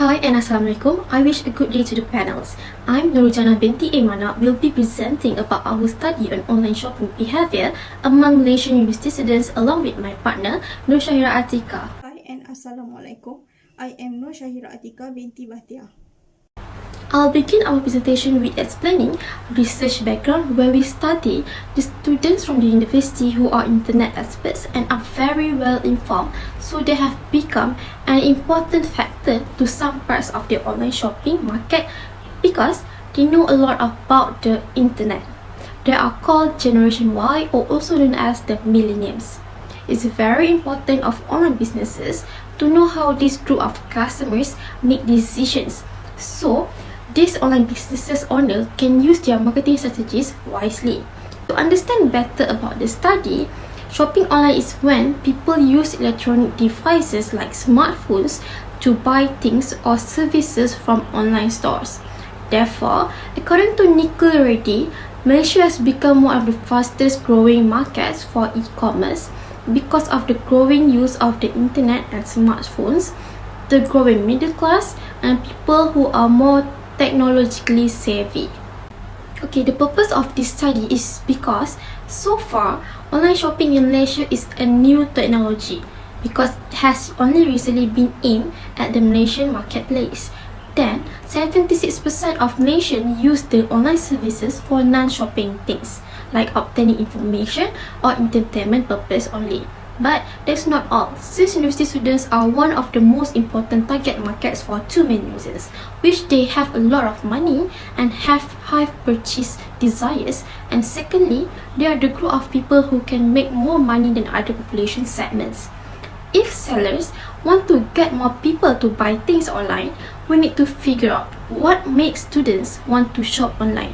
Hi and Assalamualaikum. I wish a good day to the panels. I'm Nurjana binti Imana will be presenting about our study on online shopping behavior among Malaysian university students along with my partner Nur Syahira Atika. Hi and Assalamualaikum. I am Nur Syahira Atika binti Bahtia. I'll begin our presentation with explaining research background where we study the students from the university who are internet experts and are very well informed, so they have become an important factor to some parts of the online shopping market because they know a lot about the internet. They are called Generation Y or also known as the millennials. It's very important of online businesses to know how this group of customers make decisions. So, these online businesses owner can use their marketing strategies wisely. To understand better about the study, shopping online is when people use electronic devices like smartphones to buy things or services from online stores. Therefore, according to Nicole Reddy, Malaysia has become one of the fastest growing markets for e-commerce because of the growing use of the internet and smartphones, the growing middle class, and people who are more technologically savvy. Okay, the purpose of this study is because so far online shopping in Malaysia is a new technology because it has only recently been aimed at the Malaysian marketplace. Then, 76% of Malaysians use the online services for non-shopping things like obtaining information or entertainment purpose only. But that's not all, since university students are one of the most important target markets for two main reasons, which they have a lot of money and have high purchase desires, and secondly, they are the group of people who can make more money than other population segments. If sellers want to get more people to buy things online, we need to figure out what makes students want to shop online.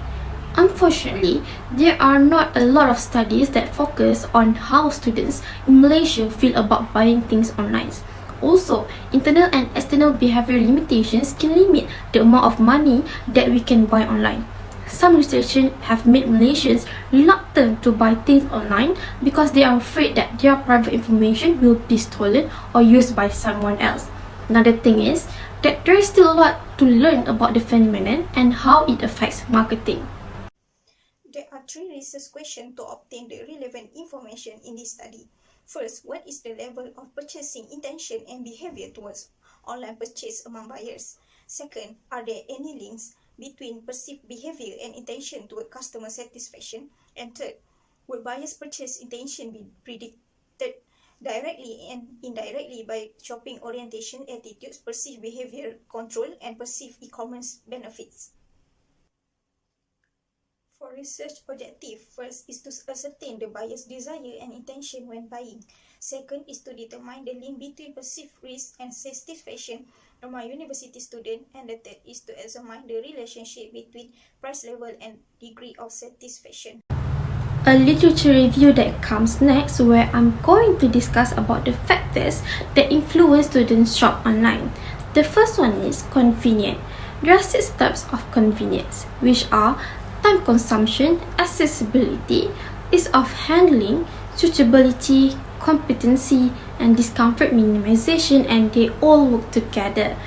Unfortunately, there are not a lot of studies that focus on how students in Malaysia feel about buying things online. Also, internal and external behavior limitations can limit the amount of money that we can buy online. Some restrictions have made Malaysians reluctant to buy things online because they are afraid that their private information will be stolen or used by someone else. Another thing is that there is still a lot to learn about the phenomenon and how it affects marketing. There are three research questions to obtain the relevant information in this study. First, what is the level of purchasing intention and behavior towards online purchase among buyers? Second, are there any links between perceived behavior and intention toward customer satisfaction? And third, would buyers' purchase intention be predicted directly and indirectly by shopping orientation attitudes, perceived behavior control, and perceived e-commerce benefits? For research objective, first is to ascertain the buyer's desire and intention when buying. Second is to determine the link between perceived risk and satisfaction among university students. And the third is to examine the relationship between price level and degree of satisfaction. A literature review that comes next, where I'm going to discuss about the factors that influence students shop online. The first one is convenient. There are 6 types of convenience, which are time consumption, accessibility, ease of handling, suitability, competency, and discomfort minimization, and they all work together.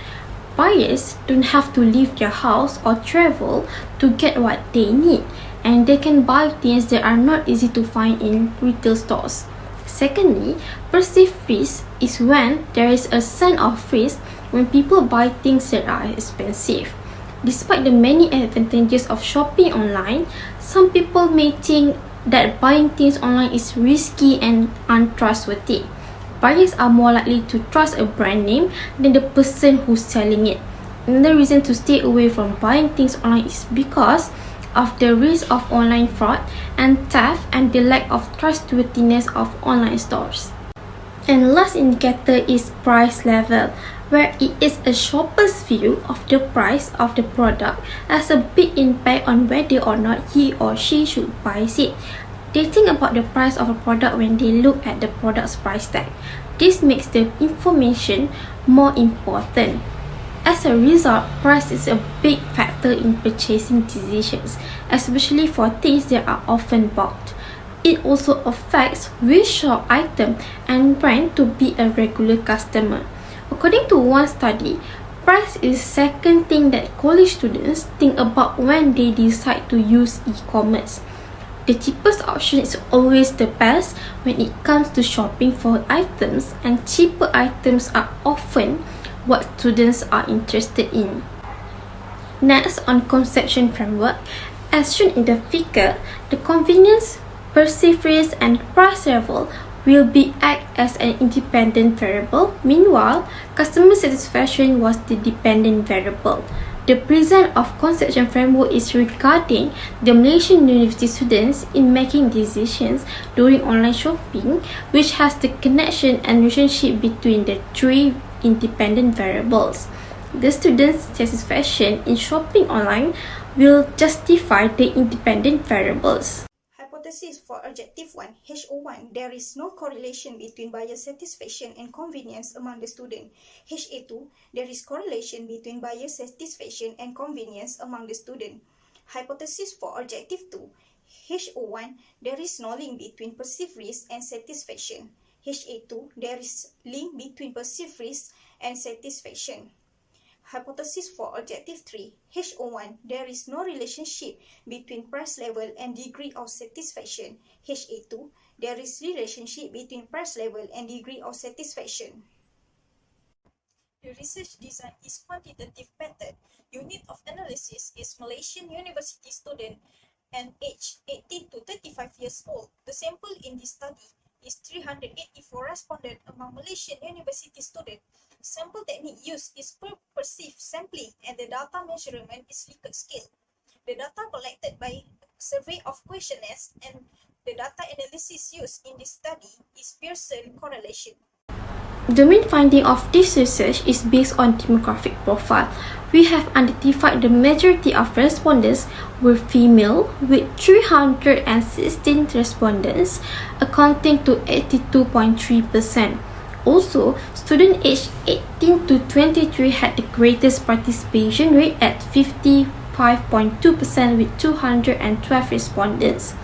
Buyers don't have to leave their house or travel to get what they need, and they can buy things that are not easy to find in retail stores. Secondly, perceived risk is when there is a sense of risk when people buy things that are expensive. Despite the many advantages of shopping online, some people may think that buying things online is risky and untrustworthy. Buyers are more likely to trust a brand name than the person who's selling it. Another reason to stay away from buying things online is because of the risk of online fraud and theft and the lack of trustworthiness of online stores. And last indicator is price level, where it is a shopper's view of the price of the product has a big impact on whether or not he or she should buy it. They think about the price of a product when they look at the product's price tag. This makes the information more important. As a result, price is a big factor in purchasing decisions, especially for things that are often bought. It also affects which shop item and brand to be a regular customer. According to one study, Price is second thing that college students think about when they decide to use e-commerce. The cheapest option is always the best when it comes to shopping for items, and cheaper items are often what students are interested in. Next, on conception framework, as shown in the figure, the convenience, perceived risk, and price level will be act as an independent variable. Meanwhile, customer satisfaction was the dependent variable. The present of conception framework is regarding the Malaysian university students in making decisions during online shopping, which has the connection and relationship between the three independent variables. The students' satisfaction in shopping online will justify the independent variables. Hypothesis for objective 1, HO1, there is no correlation between buyer satisfaction and convenience among the student. HA2, there is correlation between buyer satisfaction and convenience among the student. Hypothesis for objective 2, HO1, there is no link between perceived risk and satisfaction. HA2, there is link between perceived risk and satisfaction. Hypothesis for objective 3, HO1, there is no relationship between price level and degree of satisfaction. HA2, there is relationship between price level and degree of satisfaction. The research design is quantitative method. Unit of analysis is Malaysian university student and age 18 to 35 years old. The sample in this study is 384 respondents among Malaysian university students. Sample technique used is per perceived sampling and the data measurement is Likert scale. The data collected by survey of questionnaires and the data analysis used in this study is Pearson correlation. The main finding of this research is based on demographic profile. We have identified the majority of respondents were female, with 316 respondents, accounting to 82.3%. Also, students aged 18 to 23 had the greatest participation rate at 55.2% with 212 respondents.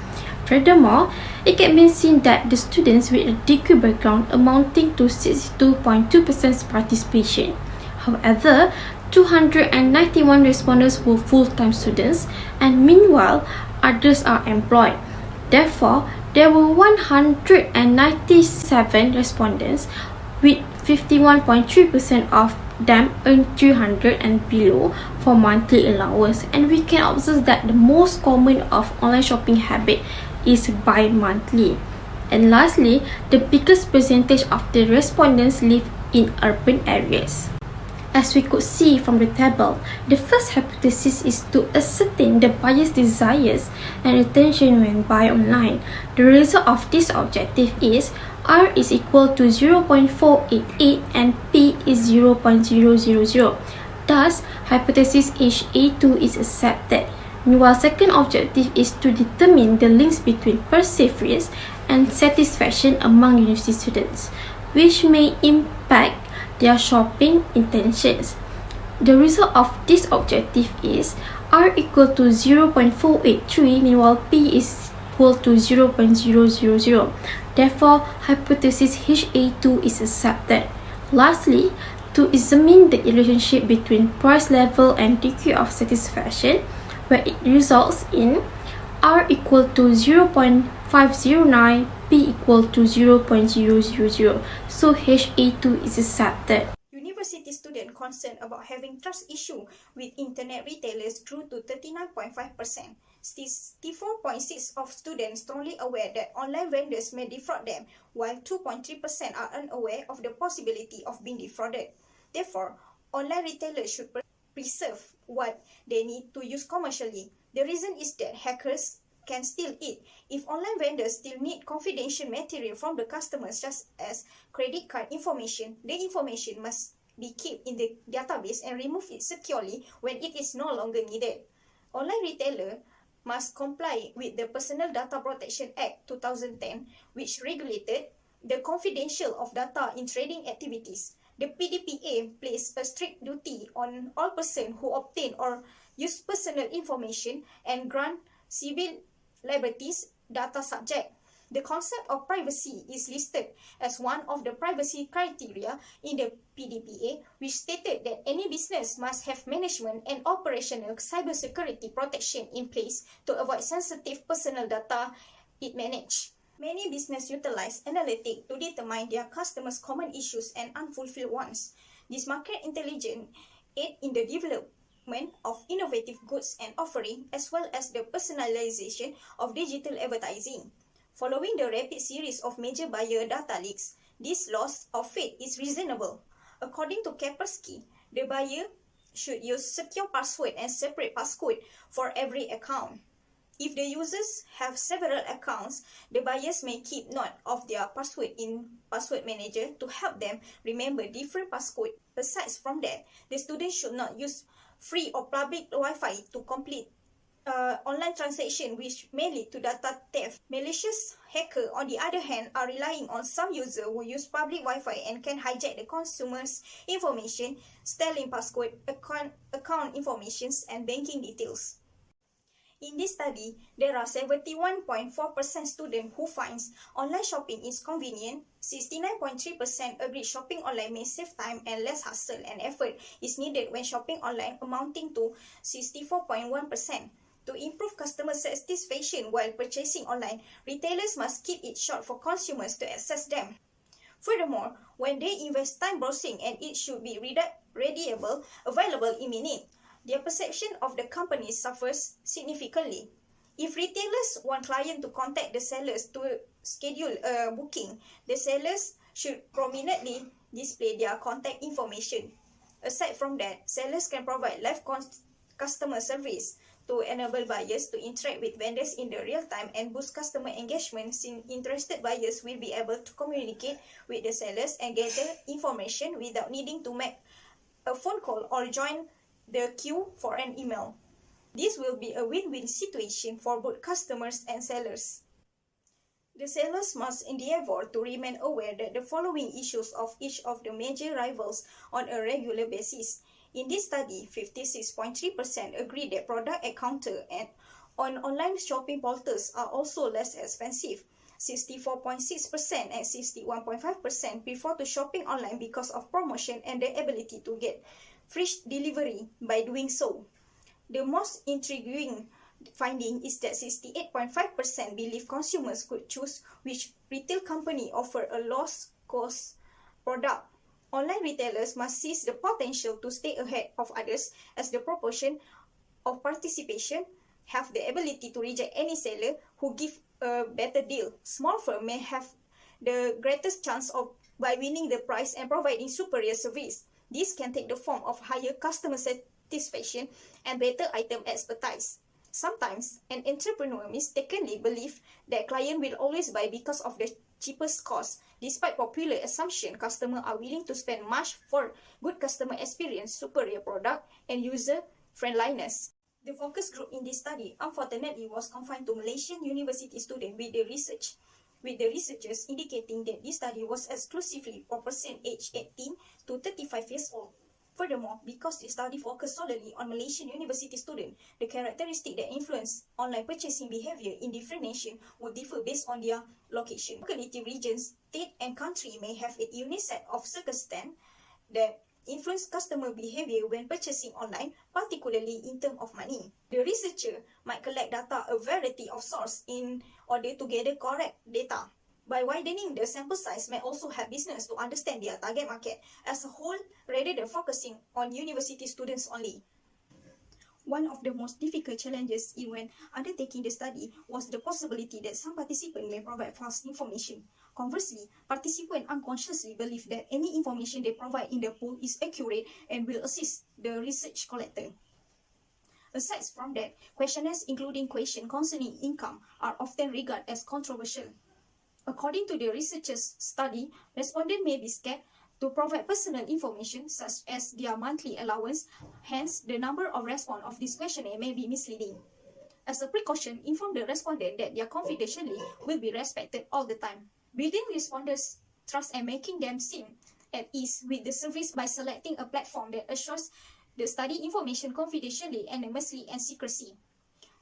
Furthermore, it can be seen that the students with a degree background amounting to 62.2% participation. However, 291 respondents were full-time students, and meanwhile, others are employed. Therefore, there were 197 respondents, with 51.3% of them earn 300 and below for monthly allowance, and we can observe that the most common of online shopping habit is bi-monthly. And lastly, the biggest percentage of the respondents live in urban areas. As we could see from the table, the first hypothesis is to ascertain the buyer's desires and intention when buy online. The result of this objective is R is equal to 0.488 and P is 0.000. Thus, hypothesis HA2 is accepted. Meanwhile, second objective is to determine the links between perceived risk and satisfaction among university students, which may impact their shopping intentions. The result of this objective is R equal to 0.483, meanwhile P is equal to 0.000. Therefore, hypothesis HA2 is accepted. Lastly, to examine the relationship between price level and degree of satisfaction, where it results in R equal to 0.509, P equal to 0.000. So HA2 is accepted. University student concerned about having trust issue with internet retailers grew to 39.5%. 64.6% of students strongly aware that online vendors may defraud them, while 2.3% are unaware of the possibility of being defrauded. Therefore, online retailers should preserve what they need to use commercially. The reason is that hackers can steal it. If online vendors still need confidential material from the customers, such as credit card information, the information must be kept in the database and remove it securely when it is no longer needed. Online retailer must comply with the Personal Data Protection Act 2010, which regulated the confidential of data in trading activities. The PDPA places a strict duty on all persons who obtain or use personal information and grant civil liberties data subject. The concept of privacy is listed as one of the privacy criteria in the PDPA, which stated that any business must have management and operational cybersecurity protection in place to avoid sensitive personal data it manages. Many businesses utilize analytics to determine their customers' common issues and unfulfilled wants. This market intelligence aids in the development of innovative goods and offering, as well as the personalization of digital advertising. Following the rapid series of major buyer data leaks, this loss of faith is reasonable. According to Kaspersky, the buyer should use secure password and separate passcode for every account. If the users have several accounts, the buyers may keep note of their password in Password Manager to help them remember different passcodes. Aside from that, the students should not use free or public Wi-Fi to complete online transaction, which may lead to data theft. Malicious hackers, on the other hand, are relying on some users who use public Wi-Fi and can hijack the consumer's information, stealing passcode, account information, and banking details. In this study, there are 71.4% students who finds online shopping is convenient, 69.3% agree shopping online may save time and less hassle and effort is needed when shopping online, amounting to 64.1%. To improve customer satisfaction while purchasing online, retailers must keep it short for consumers to access them. Furthermore, when they invest time browsing and it should be available in minutes, their perception of the company suffers significantly. If retailers want clients to contact the sellers to schedule a booking, the sellers should prominently display their contact information. Aside from that, sellers can provide live customer service to enable buyers to interact with vendors in the real time and boost customer engagement, since interested buyers will be able to communicate with the sellers and gather information without needing to make a phone call or join the queue for an email. This will be a win-win situation for both customers and sellers. The sellers must endeavor to remain aware that the following issues of each of the major rivals on a regular basis. In this study, 56.3% agree that product at counter and on online shopping portals are also less expensive. 64.6% and 61.5% prefer to shopping online because of promotion and the ability to get free delivery by doing so. The most intriguing finding is that 68.5% believe consumers could choose which retail company offer a low-cost product. Online retailers must seize the potential to stay ahead of others, as the proportion of participation have the ability to reject any seller who give a better deal. Small firms may have the greatest chance of by winning the prize and providing superior service. This can take the form of higher customer satisfaction and better item expertise. Sometimes, an entrepreneur mistakenly believes that client will always buy because of the cheapest cost. Despite popular assumption, customers are willing to spend much for good customer experience, superior product, and user friendliness. The focus group in this study, unfortunately, was confined to Malaysian university students with the researchers indicating that this study was exclusively for persons aged 18 to 35 years old. Furthermore, because the study focused solely on Malaysian university students, the characteristics that influence online purchasing behavior in different nations would differ based on their location. Locality, regions, state, and country may have a unique set of circumstances that influence customer behavior when purchasing online, particularly in terms of money. The researcher might collect data a variety of sources in order to gather correct data. By widening the sample size may also help business to understand their target market as a whole rather than focusing on university students only. One of the most difficult challenges in when undertaking the study was the possibility that some participants may provide false information. Conversely, participants unconsciously believe that any information they provide in the poll is accurate and will assist the research collector. Aside from that, questionnaires including questions concerning income are often regarded as controversial. According to the researchers' study, respondents may be scared to provide personal information such as their monthly allowance, hence the number of responses of this questionnaire may be misleading. As a precaution, inform the respondent that their confidentiality will be respected all the time. Building respondents' trust and making them seem at ease with the service by selecting a platform that assures the study information confidentially, anonymously, and secrecy.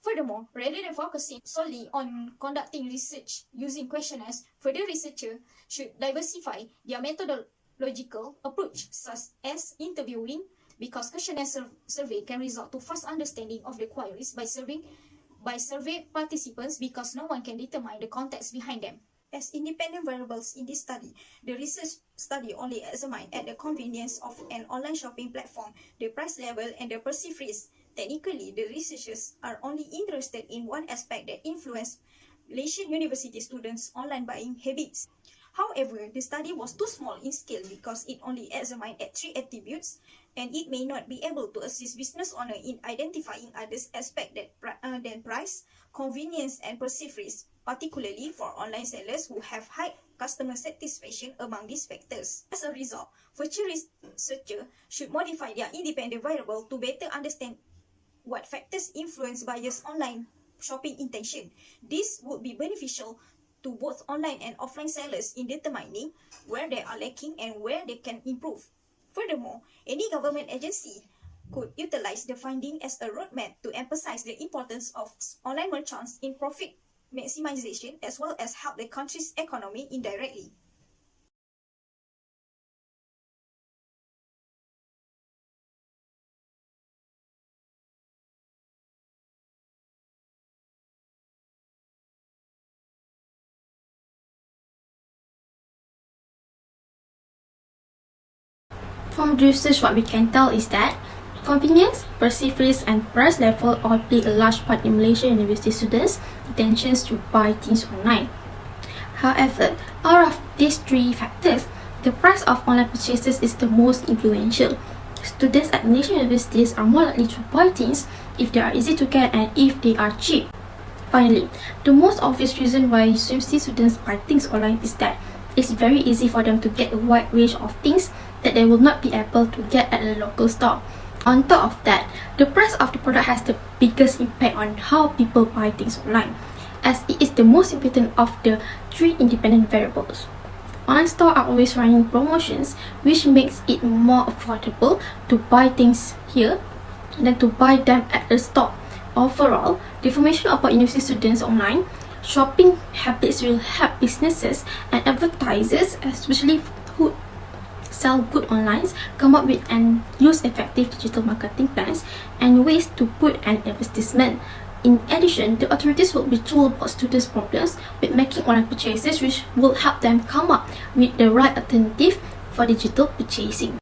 Furthermore, rather than focusing solely on conducting research using questionnaires, further researchers should diversify their methodological approach, such as interviewing, because questionnaire survey can result to fast understanding of the queries by survey participants, because no one can determine the context behind them. As independent variables in this study, the research study only examined at the convenience of an online shopping platform, the price level, and the perceived risk. Technically, the researchers are only interested in one aspect that influenced Malaysian university students' online buying habits. However, the study was too small in scale because it only examined at 3 attributes, and it may not be able to assist business owners in identifying other aspects than price, convenience, and perceived risk, particularly for online sellers who have high customer satisfaction among these factors. As a result, future researchers should modify their independent variable to better understand what factors influence buyers' online shopping intention. This would be beneficial to both online and offline sellers in determining where they are lacking and where they can improve. Furthermore, any government agency could utilize the finding as a roadmap to emphasize the importance of online merchants in profit maximization, as well as help the country's economy indirectly. From the research, what we can tell is that convenience, perceived risk, and price level all play a large part in Malaysian university students' intentions to buy things online. However, out of these 3 factors, the price of online purchases is the most influential. Students at Malaysian universities are more likely to buy things if they are easy to get and if they are cheap. Finally, the most obvious reason why UMC students buy things online is that it's very easy for them to get a wide range of things that they will not be able to get at a local store. On top of that, the price of the product has the biggest impact on how people buy things online, as it is the most important of the 3 independent variables. Online stores are always running promotions, which makes it more affordable to buy things here than to buy them at a store. Overall, the information about university students online shopping habits will help businesses and advertisers, especially who sell goods online, come up with and use effective digital marketing plans and ways to put an advertisement. In addition, the authorities will be told about students' problems with making online purchases, which will help them come up with the right alternative for digital purchasing.